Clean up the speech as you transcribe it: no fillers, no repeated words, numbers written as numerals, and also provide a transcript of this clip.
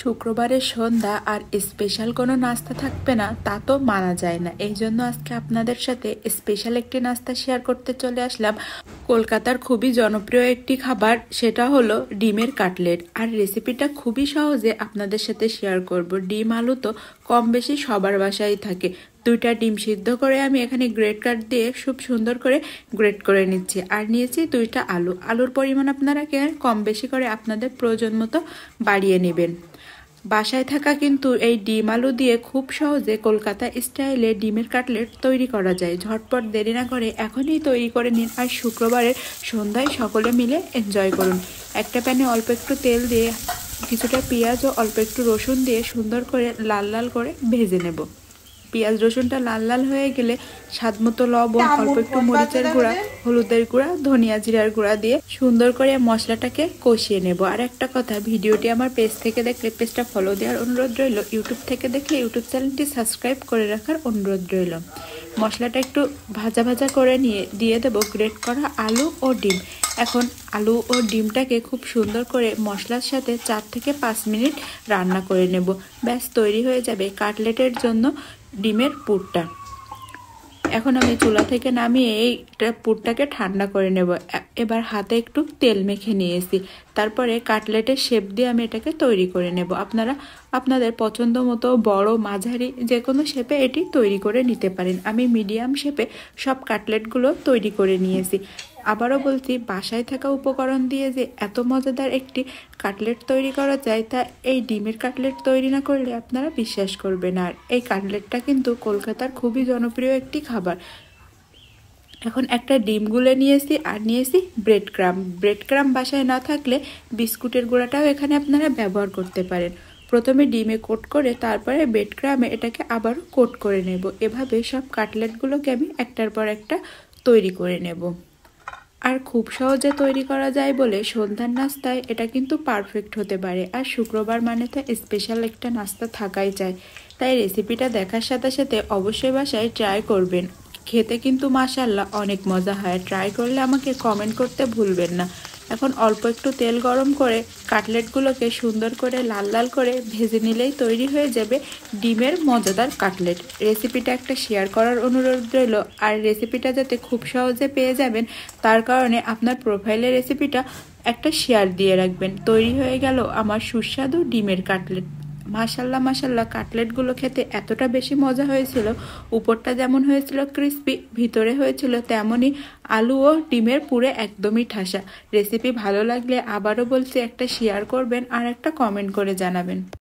শুক্রবারের সন্ধ্যা আর স্পেশাল কোনো নাস্তা থাকবে না তা তো মানা যায় না। এই জন্য আজকে আপনাদের সাথে স্পেশাল একটি নাস্তা শেয়ার করতে চলে আসলাম। কলকাতার খুবই জনপ্রিয় একটি খাবার, সেটা হলো ডিমের কাটলেট। আর রেসিপিটা খুবই সহজে আপনাদের সাথে শেয়ার করব। ডিম আলু তো কম বেশি সবার বাসায় থাকে। দুইটা ডিম সিদ্ধ করে আমি এখানে গ্রেট কাট দিয়ে খুব সুন্দর করে গ্রেট করে নিচ্ছি। আর নিয়েছি দুইটা আলুর পরিমাণ আপনারা কম বেশি করে আপনাদের প্রয়োজন মতো বাড়িয়ে নেবেন। বাসায় থাকা কিন্তু এই ডিম আলু দিয়ে খুব সহজে কলকাতা স্টাইলে ডিমের কাটলেট তৈরি করা যায়। ঝটপট দেরি না করে এখনই তৈরি করে নিন আর শুক্রবারের সন্ধ্যায় সকলে মিলে এনজয় করুন। একটা প্যানে অল্প একটু তেল দিয়ে কিছুটা পেঁয়াজ ও অল্প একটু রসুন দিয়ে সুন্দর করে লাল লাল করে ভেজে নেব। পেঁয়াজ রসুনটা লাল লাল হয়ে গেলে স্বাদমতো লবণ, অল্প একটু মরিচের গুঁড়া, হলুদের গুঁড়া, ধনিয়া জিরার গুঁড়া দিয়ে সুন্দর করে মশলাটাকে কষিয়ে নেব। আর একটা কথা, ভিডিওটি আমার পেজ থেকে দেখলে পেজটা ফলো দেওয়ার অনুরোধ রইল, ইউটিউব থেকে দেখলে ইউটিউব চ্যানেলটি সাবস্ক্রাইব করে রাখার অনুরোধ রইল। মশলাটা একটু ভাজা ভাজা করে নিয়ে দিয়ে দেবো গ্রেট করা আলু ও ডিম। এখন আলু ও ডিমটাকে খুব সুন্দর করে মশলার সাথে 4 থেকে 5 মিনিট রান্না করে নেব। ব্যাস তৈরি হয়ে যাবে কাটলেটের জন্য ডিমের পুরটা। এখন আমি চুলা থেকে নামিয়ে এই পুরটাকে ঠান্ডা করে নেব। এবার হাতে একটু তেল মেখে নিয়েছি। তারপরে কাটলেটের শেপ দিয়ে আমি এটাকে তৈরি করে নেব। আপনারা আপনাদের পছন্দ মতো বড় মাঝারি যে কোনো শেপে এটি তৈরি করে নিতে পারেন। আমি মিডিয়াম শেপে সব কাটলেটগুলো তৈরি করে নিয়েছি। আবারও বলছি, বাসায় থাকা উপকরণ দিয়ে যে এত মজাদার একটি কাটলেট তৈরি করা যায় তা এই ডিমের কাটলেট তৈরি না করলে আপনারা বিশ্বাস করবেন। আর এই কাটলেটটা কিন্তু কলকাতার খুবই জনপ্রিয় একটি খাবার। এখন একটা ডিম গুলে নিয়েছি আর নিয়েছি ব্রেড ক্রাম্ব বাসায় না থাকলে বিস্কুটের গুঁড়াটাও এখানে আপনারা ব্যবহার করতে পারেন। প্রথমে ডিমে কোট করে তারপরে ব্রেড ক্রাম্বে এটাকে আবারও কোট করে নেব। এভাবে সব কাটলেটগুলোকে আমি একটার পর একটা তৈরি করে নেব। আর খুব সহজে তৈরি করা যায় বলে সন্ধ্যার নাস্তায় এটা কিন্তু পারফেক্ট হতে পারে। আর শুক্রবার মানে তো স্পেশাল একটা নাস্তা থাকাই চাই। তাই রেসিপিটা দেখার সাথে সাথে অবশ্যই বাসায় ট্রাই করবেন। খেতে কিন্তু মাশাআল্লাহ অনেক মজা হয়। ট্রাই করলে আমাকে কমেন্ট করতে ভুলবেন না। এখন অল্প একটু তেল গরম করে কাটলেটগুলোকে সুন্দর করে লাল লাল করে ভেজে নিলেই তৈরি হয়ে যাবে ডিমের মজাদার কাটলেট। রেসিপিটা একটা শেয়ার করার অনুরোধ রইল। আর রেসিপিটা যাতে খুব সহজে পেয়ে যাবেন তার কারণে আপনার প্রোফাইলে রেসিপিটা একটা শেয়ার দিয়ে রাখবেন। তৈরি হয়ে গেল আমার সুস্বাদু ডিমের কাটলেট। মাশাল্লাহ মাশাল্লাহ, কাটলেটগুলো খেতে এতটা বেশি মজা হয়েছিল। উপরটা যেমন হয়েছিল ক্রিস্পি, ভিতরে হয়েছিল তেমনই আলু ও ডিমের পুরে একদমই ঠাসা। রেসিপি ভালো লাগলে আবারও বলছি একটা শেয়ার করবেন আর একটা কমেন্ট করে জানাবেন।